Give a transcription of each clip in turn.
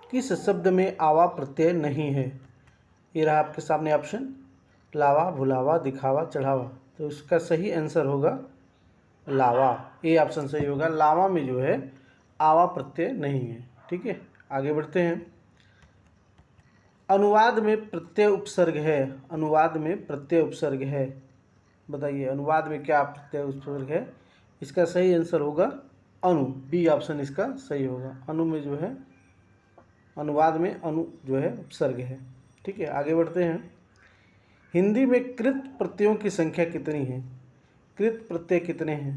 किस शब्द में आवा प्रत्यय नहीं है? ये रहा आपके सामने ऑप्शन, लावा, भुलावा, दिखावा, चढ़ावा। तो इसका सही आंसर होगा लावा। ए ऑप्शन सही होगा। लावा में जो है आवा प्रत्यय नहीं है। ठीक है, आगे बढ़ते हैं। अनुवाद में प्रत्यय उपसर्ग है। अनुवाद में प्रत्यय उपसर्ग है, बताइए अनुवाद में क्या प्रत्यय उपसर्ग है? इसका सही आंसर होगा अनु। बी ऑप्शन इसका सही होगा। अनु में जो है, अनुवाद में अनु जो है उपसर्ग है। ठीक है, आगे बढ़ते हैं। हिंदी में कृत प्रत्ययों की संख्या कितनी है? कृत प्रत्यय कितने हैं?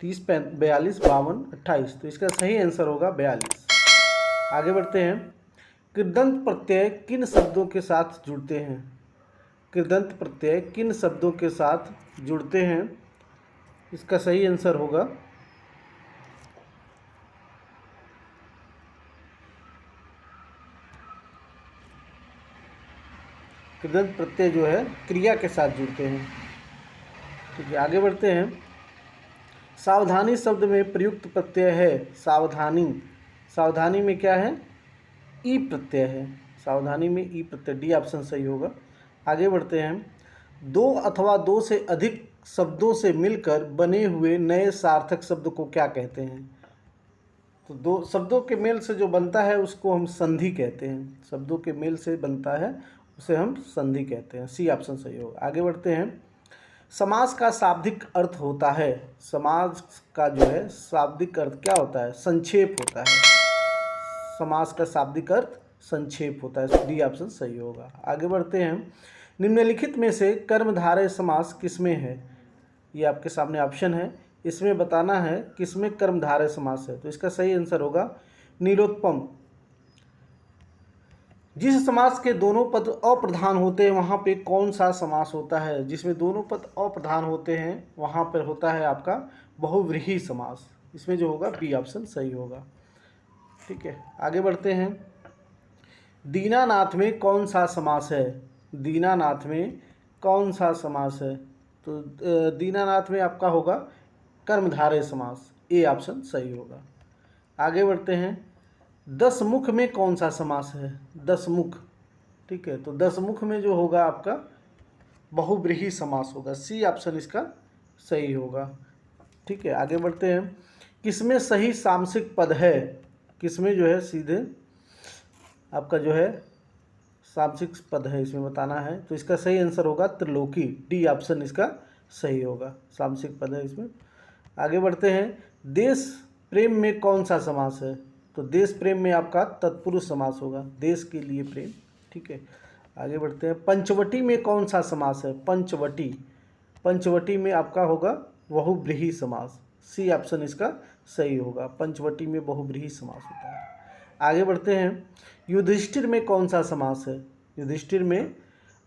30, 42, 52, 28। तो इसका सही आंसर होगा 42। आगे बढ़ते हैं। कृदंत प्रत्यय किन शब्दों के साथ जुड़ते हैं? कृदंत प्रत्यय किन शब्दों के साथ जुड़ते हैं? इसका सही आंसर होगा कृदंत प्रत्यय जो है क्रिया के साथ जुड़ते हैं। ठीक है, आगे बढ़ते हैं। सावधानी शब्द में प्रयुक्त प्रत्यय है। सावधानी, सावधानी में क्या है? ई प्रत्यय है। सावधानी में ई प्रत्यय, डी ऑप्शन सही होगा। आगे बढ़ते हैं। दो अथवा दो से अधिक शब्दों से मिलकर बने हुए नए सार्थक शब्द को क्या कहते हैं? तो दो शब्दों के मेल से जो बनता है उसको हम संधि कहते हैं। शब्दों के मेल से बनता है उसे हम संधि कहते हैं। सी ऑप्शन सही होगा। आगे बढ़ते हैं। समास का शाब्दिक अर्थ होता है। समास का जो है शाब्दिक अर्थ क्या होता है? संक्षेप होता है। समास का शाब्दिक अर्थ संक्षेप होता है। डी ऑप्शन सही होगा। आगे बढ़ते हैं। निम्नलिखित में से कर्मधारय समास किसमें है? ये आपके सामने ऑप्शन है, इसमें बताना है किसमें कर्मधारय समास है। तो इसका सही आंसर होगा नीलोत्पम। जिस समास के दोनों पद अप्रधान होते हैं वहाँ पे कौन सा समास होता है? जिसमें दोनों पद अप्रधान होते हैं वहाँ पर होता है आपका बहुव्रीहि समास। इसमें जो होगा बी ऑप्शन सही होगा। ठीक है, आगे बढ़ते हैं। दीनानाथ में कौन सा समास है? दीनानाथ में कौन सा समास है? तो दीनानाथ में आपका होगा कर्मधारय समास। ए ऑप्शन सही होगा। आगे बढ़ते हैं। दसमुख में कौन सा समास है? दसमुख, ठीक है, तो दसमुख में जो होगा आपका बहुव्रीहि समास होगा। सी ऑप्शन इसका सही होगा। ठीक है, आगे बढ़ते हैं। किसमें सही सामसिक पद है? किसमें जो है सीधे आपका जो है सामसिक पद है, इसमें बताना है। तो इसका सही आंसर होगा त्रिलोकी। डी ऑप्शन इसका सही होगा, सामसिक पद है इसमें। आगे बढ़ते हैं। देश प्रेम में कौन सा समास है? तो देश प्रेम में आपका तत्पुरुष समास होगा, देश के लिए प्रेम। ठीक है, आगे बढ़ते हैं। पंचवटी में कौन सा समास है? पंचवटी, पंचवटी में आपका होगा बहुव्रीहि समास। सी ऑप्शन इसका सही होगा। पंचवटी में बहुव्रीहि समास होता है। आगे बढ़ते हैं। युधिष्ठिर में कौन सा समास है? युधिष्ठिर में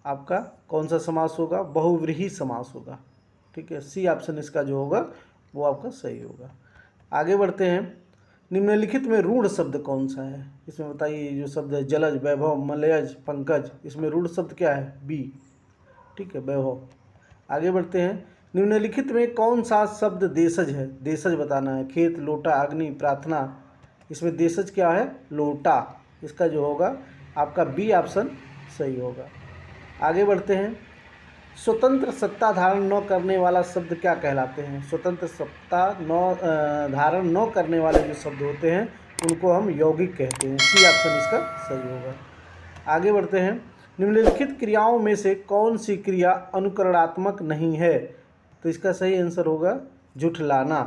आपका कौन सा समास होगा? बहुव्रीहि समास होगा। ठीक है, सी ऑप्शन इसका जो होगा वो आपका सही होगा। आगे बढ़ते हैं। निम्नलिखित में रूढ़ शब्द कौन सा है? इसमें बताइए, जो शब्द है जलज, वैभव, मलयज, पंकज, इसमें रूढ़ शब्द क्या है? बी। ठीक है, वैभव। आगे बढ़ते हैं। निम्नलिखित में कौन सा शब्द देशज है? देशज बताना है। खेत, लोटा, अग्नि, प्रार्थना, इसमें देशज क्या है? लोटा। इसका जो होगा आपका बी ऑप्शन सही होगा। आगे बढ़ते हैं। स्वतंत्र सत्ता धारण न करने वाला शब्द क्या कहलाते हैं? स्वतंत्र सत्ता धारण न करने वाले जो शब्द होते हैं उनको हम यौगिक कहते हैं। सी ऑप्शन इसका सही होगा। आगे बढ़ते हैं। निम्नलिखित क्रियाओं में से कौन सी क्रिया अनुकरणात्मक नहीं है? तो इसका सही आंसर होगा झुठलाना।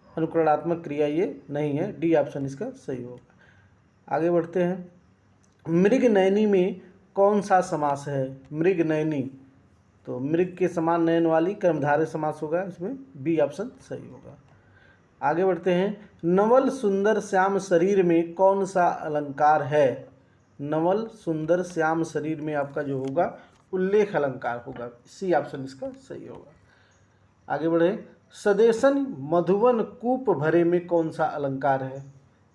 अनुकरणात्मक क्रिया ये नहीं है। डी ऑप्शन इसका सही होगा। आगे बढ़ते हैं। मृगनयनी में कौन सा समास है? मृगनयनी, तो मृग के समान नयन वाली कर्मधारय समास होगा, इसमें बी ऑप्शन सही होगा। आगे बढ़ते हैं। नवल सुंदर श्याम शरीर में कौन सा अलंकार है? नवल सुंदर श्याम शरीर में आपका जो होगा उल्लेख अलंकार होगा। सी ऑप्शन इसका सही होगा। आगे बढ़े। सदेशन मधुवन कूप भरे में कौन सा अलंकार है?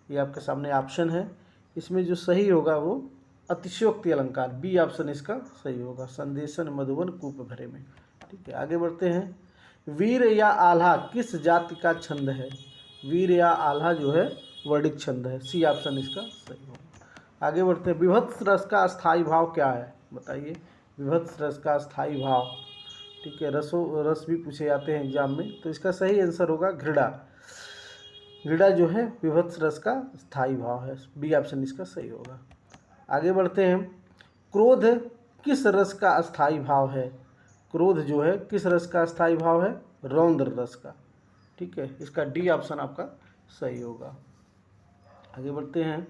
ये आपके सामने ऑप्शन है, इसमें जो सही होगा वो अतिशयोक्ति अलंकार। बी ऑप्शन इसका सही होगा। संदेशन मधुवन कूप भरे में। ठीक है, आगे बढ़ते हैं। वीर या आल्हा किस जाति का छंद है? वीर या आल्हा जो है वर्णिक छंद है। सी ऑप्शन इसका सही होगा। आगे बढ़ते हैं। विभत्स रस का स्थायी भाव क्या है, बताइए। विभत्स रस का स्थायी भाव, ठीक है, रस भी पूछे जाते हैं एग्जाम में, तो इसका सही आंसर होगा घृणा। घृणा जो है विभत्स रस का स्थायी भाव है। बी ऑप्शन इसका सही होगा। आगे बढ़ते हैं। क्रोध किस रस का स्थायी भाव है। क्रोध जो है किस रस का स्थायी भाव है, रौद्र रस का, ठीक है, इसका डी ऑप्शन आपका सही होगा। आगे बढ़ते हैं।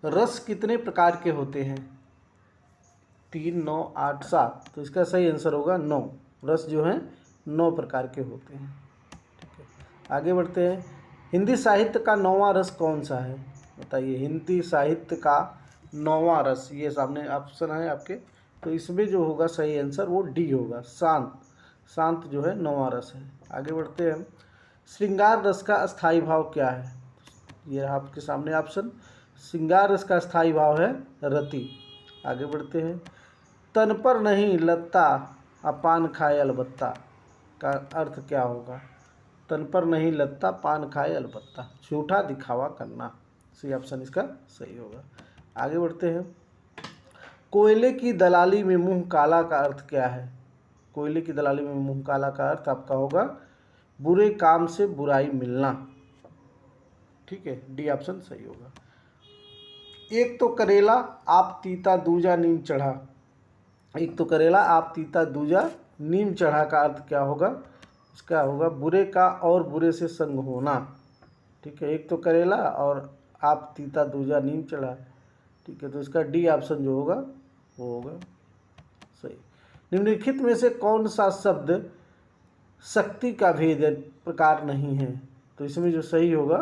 रस कितने प्रकार के होते हैं, 3, 9, 8, 7, तो इसका सही आंसर होगा 9। रस जो है 9 प्रकार के होते हैं, ठीक है। आगे बढ़ते हैं। हिंदी साहित्य का 9वां रस कौन सा है, बताइए। हिंदी साहित्य का 9वां रस, ये सामने ऑप्शन है आपके, तो इसमें जो होगा सही आंसर वो डी होगा, शांत। शांत जो है 9वां रस है। आगे बढ़ते हैं। श्रृंगार रस का स्थायी भाव क्या है, ये आपके सामने ऑप्शन। श्रृंगार रस का स्थायी भाव है रति। आगे बढ़ते हैं। तन पर नहीं लत्ता पान खाए अलबत्ता का अर्थ क्या होगा। तन पर नहीं लत्ता पान खाए अलबत्ता, झूठा दिखावा करना। सी ऑप्शन इसका सही होगा। आगे बढ़ते हैं। कोयले की दलाली में मुंह काला का अर्थ क्या है। कोयले की दलाली में मुंह काला का अर्थ आपका होगा बुरे काम से बुराई मिलना, ठीक है, डी ऑप्शन सही होगा। एक तो करेला आप तीता दूजा नीम चढ़ा। एक तो करेला आप तीता दूजा नीम चढ़ा का अर्थ क्या होगा, इसका होगा बुरे का और बुरे से संग होना, ठीक है। एक तो करेला और आप तीता दूजा नीम चढ़ा, ठीक है, तो इसका डी ऑप्शन जो होगा वो होगा सही। निम्नलिखित में से कौन सा शब्द शक्ति का भेद प्रकार नहीं है, तो इसमें जो सही होगा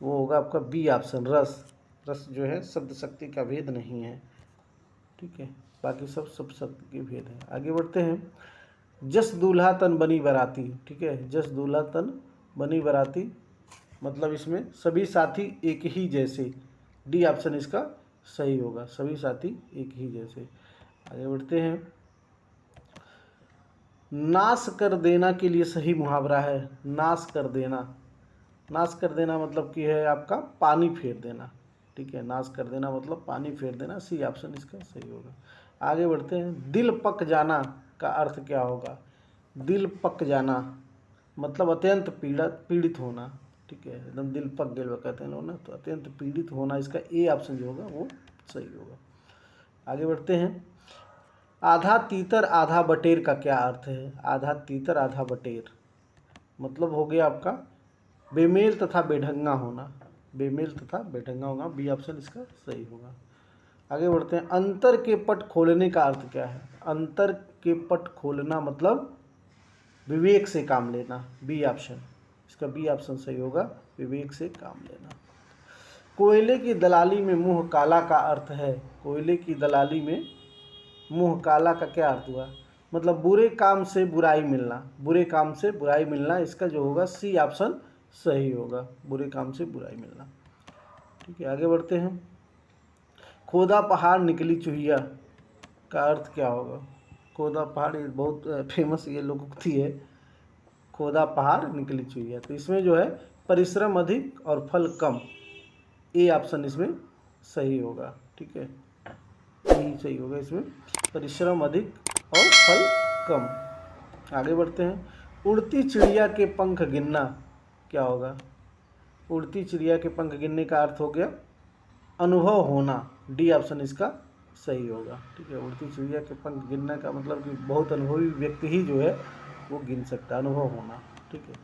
वो होगा आपका बी ऑप्शन, रस। रस जो है शब्द शक्ति का भेद नहीं है, ठीक है, बाकी सब शब्द के भेद है। आगे बढ़ते हैं। जस दूल्हा तन बनी बराती, ठीक है, जस दूल्हा तन बनी बराती, मतलब इसमें सभी साथी एक ही जैसे, डी ऑप्शन इसका सही होगा, सभी साथी एक ही जैसे। आगे बढ़ते हैं। नाश कर देना के लिए सही मुहावरा है, नाश कर देना। नाश कर देना मतलब कि है आपका पानी फेर देना, ठीक है, नाश कर देना मतलब पानी फेर देना। सी ऑप्शन इसका सही होगा। आगे बढ़ते हैं। दिल पक जाना का अर्थ क्या होगा। दिल पक जाना मतलब अत्यंत पीड़ित होना, ठीक है, एकदम दिल पक गया कहते हैं ना, तो अत्यंत पीड़ित होना, इसका ए ऑप्शन जो होगा वो सही होगा। आगे बढ़ते हैं। आधा तीतर आधा बटेर का क्या अर्थ है। आधा तीतर आधा बटेर मतलब हो गया आपका बेमेल तथा बेढंगा होना, बेमेल तथा बेढंगा होना, बी ऑप्शन इसका सही होगा। आगे बढ़ते हैं। अंतर के पट खोलने का अर्थ क्या है। अंतर के पट खोलना मतलब विवेक से काम लेना, बी ऑप्शन इसका बी ऑप्शन सही होगा, विवेक से काम लेना। कोयले की दलाली में मुंह काला का अर्थ है। कोयले की दलाली में मुंह काला का क्या अर्थ हुआ, मतलब बुरे काम से बुराई मिलना, बुरे काम से बुराई मिलना, इसका जो होगा सी ऑप्शन सही होगा, बुरे काम से बुराई मिलना, ठीक है। आगे बढ़ते हैं। खोदा पहाड़ निकली चुहिया का अर्थ क्या होगा। खोदा पहाड़ ये बहुत फेमस ये लोकोक्ति है, खोदा पहाड़ निकली चुहिया, तो इसमें जो है परिश्रम अधिक और फल कम, ए ऑप्शन इसमें सही होगा, ठीक है, यही सही होगा इसमें, परिश्रम अधिक और फल कम। आगे बढ़ते हैं। उड़ती चिड़िया के पंख गिनना क्या होगा। उड़ती चिड़िया के पंख गिनने का अर्थ हो गया अनुभव होना, डी ऑप्शन इसका सही होगा, ठीक है। उड़ती चिड़िया के पंख गिनने का मतलब कि बहुत अनुभवी व्यक्ति ही जो है वो गिन सकता है, अनुभव होना, ठीक है।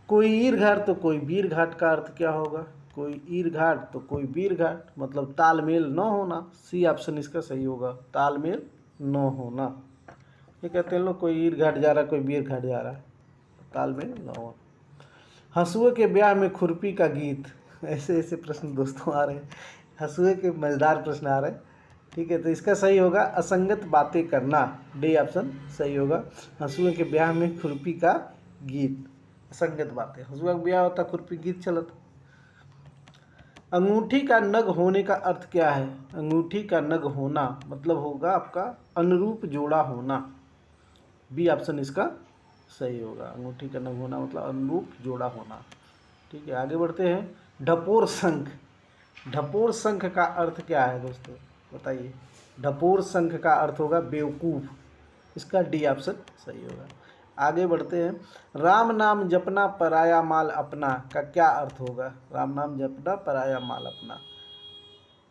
कोई ईर घाट तो कोई वीर घाट का अर्थ क्या होगा। कोई ईर घाट तो कोई वीर घाट मतलब तालमेल न होना, सी ऑप्शन इसका सही होगा, तालमेल न होना। ये कहते हैं लोग कोई ईर घाट जा रहा है कोई वीर घाट जा रहा है, तालमेल न होना। हंसुए के ब्याह में खुरपी का गीत, ऐसे ऐसे प्रश्न दोस्तों आ रहे हैं, हंसुए के मज़ेदार प्रश्न आ रहे हैं, ठीक है, तो इसका सही होगा असंगत बातें करना, डी ऑप्शन सही होगा। हंसुए के ब्याह में खुरपी का गीत, असंगत बातें, हंसुआ का ब्याह होता खुरपी गीत चलता। अंगूठी का नग होने का अर्थ क्या है। अंगूठी का नग होना मतलब होगा आपका अनुरूप जोड़ा होना, बी ऑप्शन इसका सही होगा, अंगूठी का नग होना मतलब अनुरूप जोड़ा होना। ठीक है, आगे बढ़ते हैं। ढपोर शंख, ढपोर शंख का अर्थ क्या है दोस्तों, बताइए। ढपोर शंख का अर्थ होगा बेवकूफ़, इसका डी ऑप्शन सही होगा। आगे बढ़ते हैं। राम नाम जपना पराया माल अपना का क्या अर्थ होगा। राम नाम जपना पराया माल अपना,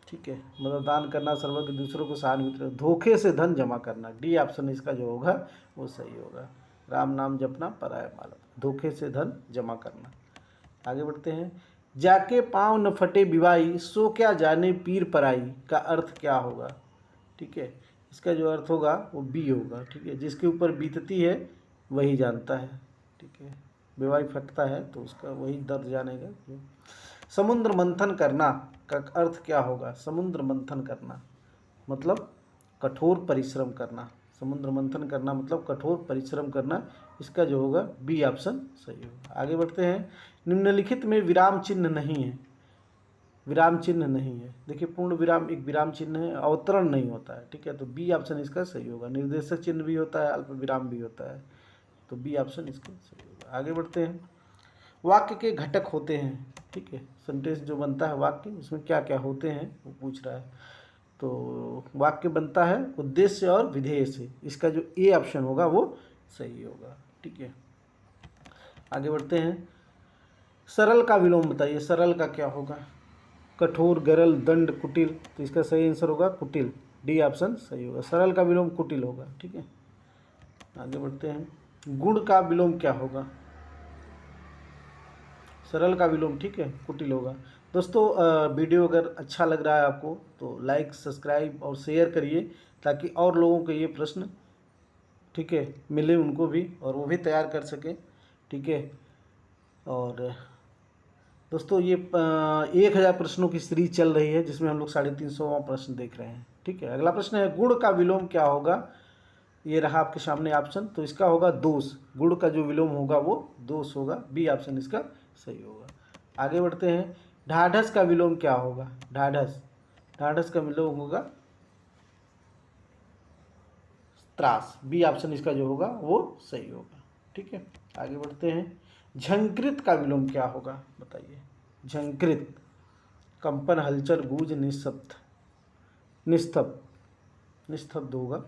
ठीक है, मतलब दान करना, सर्वज्ञ, दूसरों को सहानुभूति, धोखे से धन जमा करना। डी ऑप्शन इसका जो होगा वो सही होगा। राम नाम जपना पराया माल अपना, धोखे से धन जमा करना। आगे बढ़ते हैं। जाके पाँव न फटे बिवाई सो क्या जाने पीर पराई का अर्थ क्या होगा, ठीक है, इसका जो अर्थ होगा वो बी होगा, ठीक है, जिसके ऊपर बीतती है वही जानता है, ठीक है, बिवाई फटता है तो उसका वही दर्द जानेगा। समुद्र मंथन करना का अर्थ क्या होगा। समुद्र मंथन करना मतलब कठोर परिश्रम करना, समुद्र मंथन करना मतलब कठोर परिश्रम करना, इसका जो होगा बी ऑप्शन सही होगा। आगे बढ़ते हैं। निम्नलिखित में विराम चिन्ह नहीं है, विराम चिन्ह नहीं है, देखिए पूर्ण विराम एक विराम चिन्ह है, अवतरण नहीं होता है, ठीक है, तो बी ऑप्शन इसका सही होगा। निर्देशक चिन्ह भी होता है, अल्प विराम भी होता है, तो बी ऑप्शन इसका सही होगा। आगे बढ़ते हैं। वाक्य के घटक होते हैं, ठीक है, सेंटेंस जो बनता है वाक्य उसमें क्या क्या होते हैं वो पूछ रहा है। तो वाक्य बनता है उद्देश्य और विधेय से, इसका जो ए ऑप्शन होगा वो सही होगा, ठीक है। आगे बढ़ते हैं। सरल का विलोम बताइए, सरल का क्या होगा। कठोर, गरल, दंड, कुटिल, तो इसका सही आंसर होगा कुटिल, डी ऑप्शन सही होगा। सरल का विलोम कुटिल होगा, ठीक है। आगे बढ़ते हैं। गुण का विलोम क्या होगा। सरल का विलोम, ठीक है, कुटिल होगा। दोस्तों वीडियो अगर अच्छा लग रहा है आपको तो लाइक, सब्सक्राइब और शेयर करिए, ताकि और लोगों को ये प्रश्न, ठीक है, मिले उनको भी और वो भी तैयार कर सकें, ठीक है। और दोस्तों ये 1000 प्रश्नों की सीरीज चल रही है, जिसमें हम लोग 350वां प्रश्न देख रहे हैं, ठीक है। अगला प्रश्न है गुण का विलोम क्या होगा। ये रहा आपके सामने ऑप्शन, तो इसका होगा दोष, गुण का जो विलोम होगा वो दोष होगा, बी ऑप्शन इसका सही होगा। आगे बढ़ते हैं। ढाढ़स का विलोम क्या होगा। ढाढ़स, ढाढ़स का विलोम होगा त्रास, बी ऑप्शन इसका जो होगा वो सही होगा, ठीक है। आगे बढ़ते हैं। झंकृत का विलोम क्या होगा बताइए। झंकृत, कंपन, हलचल, गूंज, निस्तब्ध, निस्तब्ध, निस्तब्ध होगा।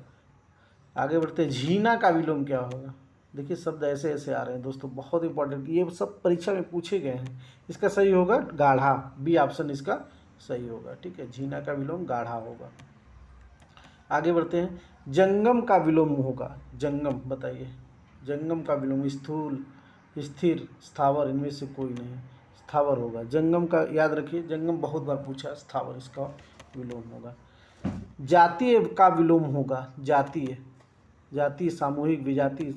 आगे बढ़ते हैं। झीना का विलोम क्या होगा। देखिए शब्द ऐसे ऐसे आ रहे हैं दोस्तों, बहुत इंपॉर्टेंट, ये सब परीक्षा में पूछे गए हैं। इसका सही होगा गाढ़ा, बी ऑप्शन इसका सही होगा, ठीक है। झीना का विलोम गाढ़ा होगा। आगे बढ़ते हैं। जंगम का विलोम होगा। जंगम बताइए। जंगम का विलोम स्थूल, स्थिर, स्थावर, इनमें से कोई नहीं, स्थावर होगा। जंगम का याद रखिए, जंगम बहुत बार पूछा, स्थावर इसका विलोम होगा। जातीय का विलोम होगा। जातीय, जातीय, सामूहिक, विजातीय,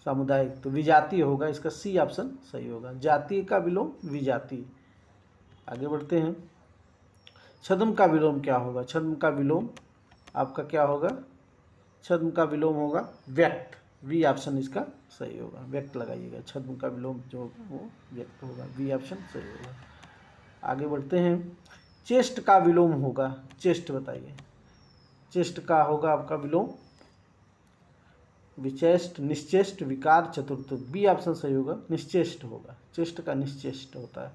सामुदायिक, तो विजातीय होगा, इसका सी ऑप्शन सही होगा। जातीय का विलोम विजातीय। आगे बढ़ते हैं। छद्म का विलोम क्या होगा। छद्म का विलोम आपका क्या होगा। छद्म का विलोम होगा व्यक्त, वी ऑप्शन इसका सही होगा, व्यक्त लगाइएगा। छद्म का विलोम जो होगा वो व्यक्त होगा, वी ऑप्शन सही होगा। आगे बढ़ते हैं। चेष्ट का विलोम होगा। चेष्ट बताइए। चेष्ट का होगा आपका विलोम विचेष्ट, निश्चेष्ट, विकार, चतुर्थ, बी ऑप्शन सही होगा, निश्चेष्ट होगा। चेष्ट का निश्चेष्ट होता है,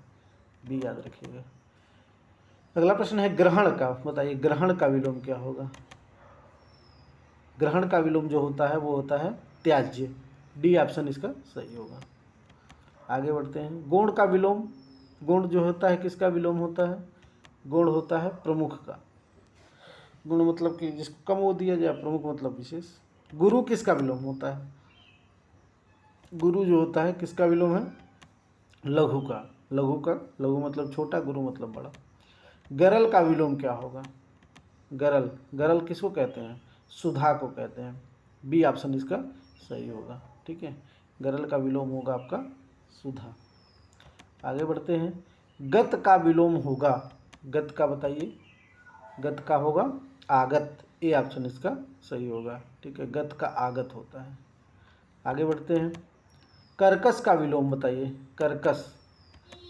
बी याद रखिएगा। अगला प्रश्न है ग्रहण का, बताइए ग्रहण का विलोम क्या होगा। ग्रहण का विलोम जो होता है वो होता है त्याज्य, डी ऑप्शन इसका सही होगा। आगे बढ़ते हैं। गुण का विलोम, गुण जो होता है किसका विलोम होता है। गुण होता है प्रमुख का। गुण मतलब कि जिसको कम वो दिया जाए, प्रमुख मतलब विशेष। गुरु किसका विलोम होता है। गुरु जो होता है किसका विलोम है, लघु का। लघु का, लघु मतलब छोटा, गुरु मतलब बड़ा। गरल का विलोम क्या होगा। गरल, गरल किसको कहते हैं, सुधा को कहते हैं, बी ऑप्शन इसका सही होगा, ठीक है। गरल का विलोम होगा आपका सुधा। आगे बढ़ते हैं। गत का विलोम होगा। गत का बताइए। गत का होगा आगत, ए ऑप्शन इसका सही होगा, ठीक है। गत का आगत होता है। आगे बढ़ते हैं। कर्कश का विलोम बताइए। कर्कश,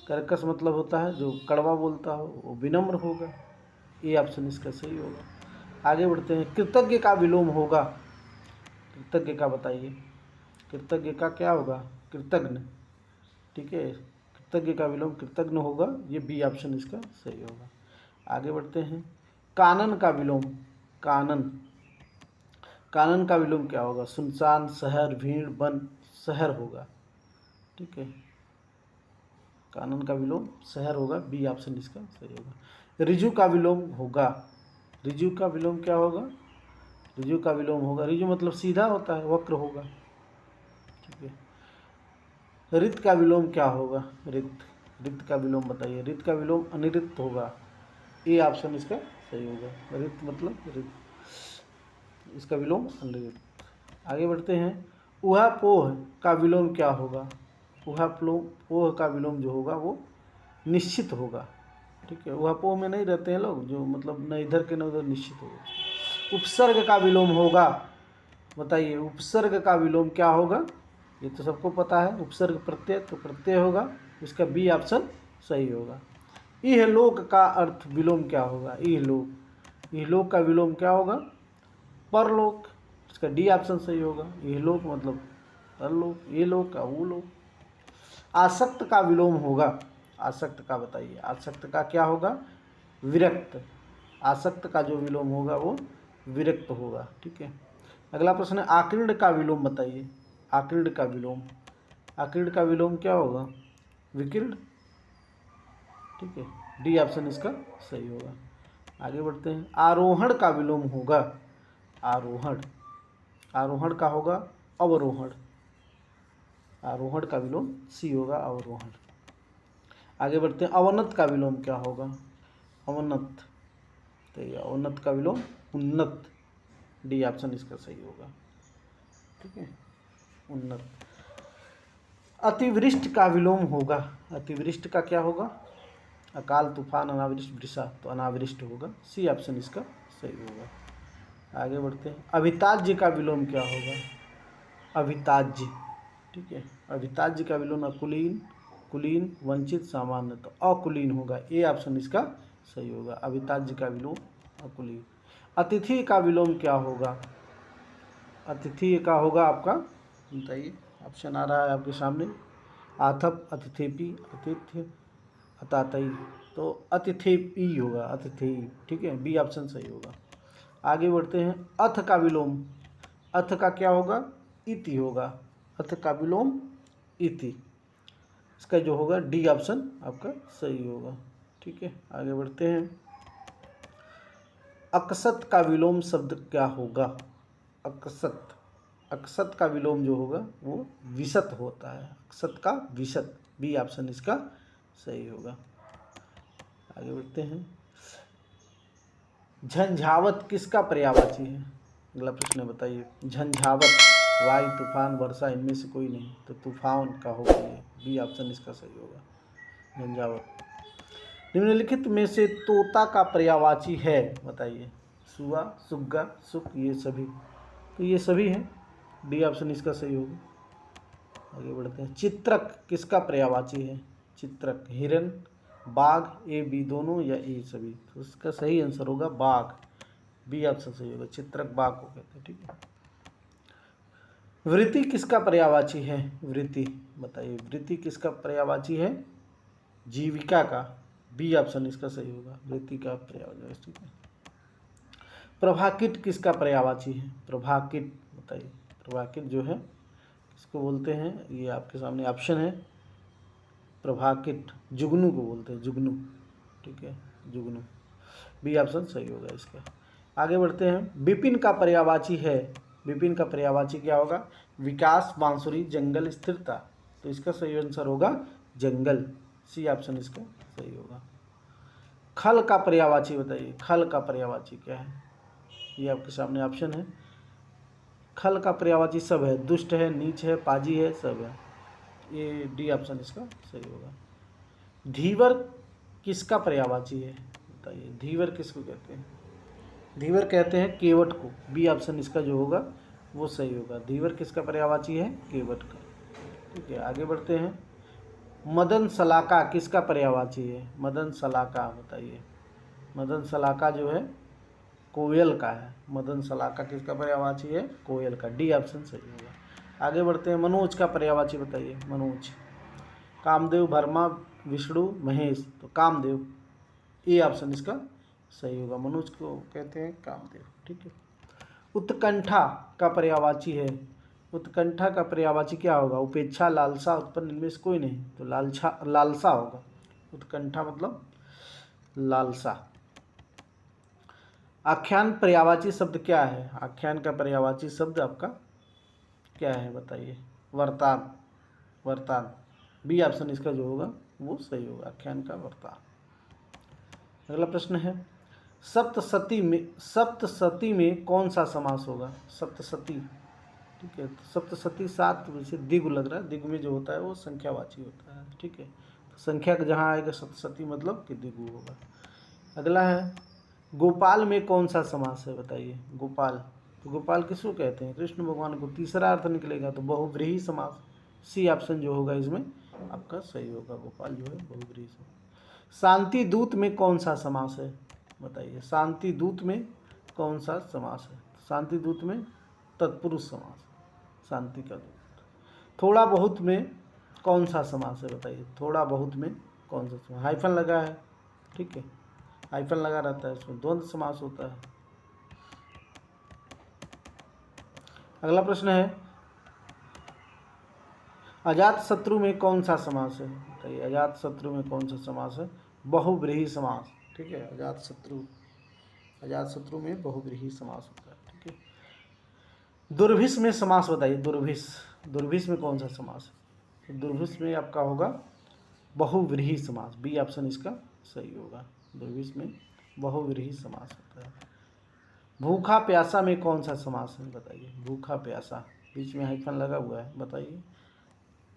कर्कश मतलब होता है जो कड़वा बोलता हो, वो विनम्र होगा, ए ऑप्शन इसका सही होगा। आगे बढ़ते हैं। कृतज्ञ का विलोम होगा। कृतज्ञ का बताइए। कृतज्ञ का क्या होगा, कृतज्ञ, ठीक है। कृतज्ञ का विलोम कृतज्ञ होगा, ये बी ऑप्शन इसका सही होगा। आगे बढ़ते हैं। कानन का विलोम, कानन, कानन का विलोम क्या होगा? सुनसान, शहर, भीड़, वन, शहर होगा। ठीक है, कानन का विलोम शहर होगा, बी ऑप्शन इसका सही होगा। रिजु का विलोम होगा, रिजु का विलोम क्या होगा? रिजु का विलोम होगा, रिजु मतलब सीधा होता है, वक्र होगा। ठीक है। रित का विलोम क्या होगा? रित, रित का विलोम बताइए। रित का विलोम अनिरित होगा, ए ऑप्शन इसका सही होगा। रित मतलब रित, इसका विलोम अनिरित। आगे बढ़ते हैं। उहापोह का विलोम क्या होगा? उहापोह का विलोम जो होगा वो निश्चित होगा। ठीक है, उहापोह में नहीं रहते हैं लोग, जो मतलब न इधर के न उधर, निश्चित होगा। उपसर्ग का विलोम होगा, बताइए उपसर्ग का विलोम क्या होगा? ये तो सबको पता है, उपसर्ग प्रत्यय, तो प्रत्यय होगा, इसका बी ऑप्शन सही होगा। इहलोक का अर्थ विलोम क्या होगा? इहलोक, इहलोक का विलोम क्या होगा? परलोक, इसका डी ऑप्शन सही होगा। इहलोक मतलब परलोक, ये लोक का वो लोक। आसक्त का विलोम होगा, आसक्त का बताइए। आसक्त का क्या होगा? विरक्त, आसक्त का जो विलोम होगा वो विरक्त होगा। ठीक है। अगला प्रश्न है आकृढ़ का विलोम बताइए। आकृढ़ का विलोम, आकृढ़ का विलोम क्या होगा? विकीर्ण। ठीक है, डी ऑप्शन इसका सही होगा। आगे बढ़ते हैं। आरोहण का विलोम होगा, आरोहण, आरोहण का होगा अवरोहण, आरोहण का विलोम सी होगा, अवरोहण। आगे बढ़ते हैं। अवनत का विलोम क्या होगा? अवनत, तो ये अवनत का विलोम उन्नत, डी ऑप्शन इसका सही होगा। ठीक है, उन्नत। अतिवृष्ट का विलोम होगा, अतिवृष्ट का क्या होगा? अकाल, तूफान, अनावृष्ट, वृषा, तो अनावृष्ट होगा, सी ऑप्शन इसका सही होगा। आगे बढ़ते हैं। अभिताज्य का विलोम क्या होगा? अभिताज्य। ठीक है, अभिताज्य का विलोम अकुलीन, कुलीन, वंचित, सामान्य, तो अकुलीन होगा, ए ऑप्शन इसका सही होगा। अभिताज्य का विलोम अकुलीन। अतिथि का विलोम क्या होगा? अतिथि का होगा आपका, बताइए, ऑप्शन आ रहा है आपके सामने। आथप, अतिथेपी, अतिथ्य, अतातई, तो अतिथेपी होगा, अतिथेयी। ठीक है, बी ऑप्शन सही होगा। आगे बढ़ते हैं। अथ का विलोम, अथ का क्या होगा? इति होगा, अथ का विलोम इति, इसका जो होगा डी ऑप्शन आपका सही होगा। ठीक है, आगे बढ़ते हैं। अकसत का विलोम शब्द क्या होगा? अकसत, अकसत का विलोम जो होगा वो विशत होता है, अकसत का विशत, बी ऑप्शन इसका सही होगा। आगे बढ़ते हैं। झंझावत किसका पर्यायवाची है? अगला प्रश्न बताइए। झंझावत, वायु, तूफान, वर्षा, इनमें से कोई नहीं, तो तूफान का होगा ये, बी ऑप्शन इसका सही होगा, झंझावत। निम्नलिखित में से तोता का पर्यायवाची है, बताइए। सुआ, सुग्गा, सुक, ये सभी, तो ये सभी हैं, डी ऑप्शन इसका सही होगा। आगे बढ़ते हैं। चित्रक किसका पर्यायवाची है? चित्रक, हिरन, बाघ, ए बी दोनों या ए सभी, तो इसका सही आंसर होगा बाघ, बी ऑप्शन सही होगा। चित्रक बाघ को कहते हैं। ठीक है। वृत्ति किसका पर्यायवाची है? वृत्ति बताइए, वृत्ति किसका पर्यायवाची है? जीविका का, बी ऑप्शन इसका सही होगा, वृत्ति का पर्यायवाची। ठीक है। प्रभाकिट किसका पर्यायवाची है? प्रभाकिट बताइए, प्रभाकिट जो है किसको बोलते हैं? ये आपके सामने ऑप्शन है। प्रभाकिट जुगनू को बोलते हैं, जुगनू। ठीक है, जुगनू, बी ऑप्शन सही होगा इसका। आगे बढ़ते हैं। विपिन का पर्यायवाची है, विपिन का पर्यायवाची क्या होगा? विकास, बांसुरी, जंगल, स्थिरता, तो इसका सही आंसर होगा जंगल, सी ऑप्शन इसका सही होगा। खल का पर्यायवाची बताइए, खल का पर्यायवाची क्या है? ये आपके सामने ऑप्शन है। खल का पर्यायवाची सब है, दुष्ट है, नीच है, पाजी है, सब है, ये डी ऑप्शन इसका सही होगा। धीवर किसका पर्यायवाची है? बताइए, धीवर किसको कहते हैं? धीवर कहते हैं केवट को, बी ऑप्शन इसका जो होगा वो सही होगा। धीवर किसका पर्यायवाची है? केवट का। ठीक है, आगे बढ़ते हैं। मदन सलाका किसका पर्यायवाची है? मदन सलाका बताइए। मदन सलाका जो है कोयल का है, मदन सलाका किसका पर्यायवाची है? कोयल का, डी ऑप्शन सही होगा। आगे बढ़ते हैं। मनोज का पर्यायवाची बताइए, मनोज कामदेव, वर्मा, विष्णु, महेश, तो कामदेव, ए ऑप्शन इसका सही होगा। मनोज को कहते हैं कामदेव, ठीक है। उत्कंठा का पर्यायवाची है, उत्कंठा का पर्यायवाची क्या होगा? उपेक्षा, लालसा, उत्पन्न, इनमें से कोई नहीं, तो लालसा होगा। उत्कंठा मतलब लालसा। आख्यान पर्यायवाची शब्द क्या है? आख्यान का पर्यायवाची शब्द आपका क्या है बताइए? वर्तान, वर्तान, बी ऑप्शन इसका जो होगा वो सही होगा, आख्यान का वर्तान। अगला प्रश्न है, सप्तशती में कौन सा समास होगा? सप्तशती, ठीक है। तो सप्तशती 7 में से दिगु लग रहा है, दिगु में जो होता है वो संख्यावाची होता है, ठीक है। तो संख्या का जहाँ आएगा सप्तशती मतलब कि दिगु होगा। अगला है, गोपाल में कौन सा समास है बताइए? गोपाल, तो गोपाल किसको कहते हैं? कृष्ण भगवान को। तीसरा अर्थ निकलेगा तो बहुव्रीहि समास, सी ऑप्शन जो होगा इसमें आपका सही होगा, गोपाल जो है बहुव्रीहि समास। शांति दूत में कौन सा समास है बताइए? शांति दूत में कौन सा समास है? शांति दूत में तत्पुरुष समास, शांति का दूत। थोड़ा बहुत में कौन सा समास है बताइए? थोड़ा बहुत में कौन सा समास? हाइफन लगा है, ठीक है, हाइफन लगा रहता है, इसमें द्वंद्व समास होता है। अगला प्रश्न है, अजात शत्रु में कौन सा समास है बताइए? अजात शत्रु में कौन सा समास है? बहुव्रीहि समास, ठीक है। अजात शत्रु में बहुव्रीहि समास होता है, ठीक है। दुर्भिस में समास बताइए? दुर्भिस में कौन सा समास है? तो दुर्भिस में आपका होगा बहुव्रीहि समास, बी ऑप्शन इसका सही होगा। दुर्भिस में बहुव्रीहि समास होता है। भूखा प्यासा में कौन सा समास है बताइए? भूखा प्यासा, बीच में हाइफन लगा हुआ है, बताइए।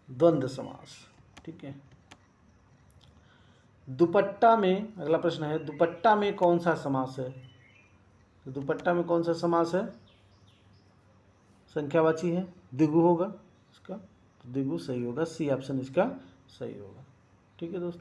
द्वंद्व समास, ठीक है। दुपट्टा में, अगला प्रश्न है, दुपट्टा में कौन सा समास है? तो दुपट्टा में कौन सा समास है? संख्यावाची है, दिगु होगा इसका, तो दिगु सही होगा, सी ऑप्शन इसका सही होगा, ठीक है दोस्तों।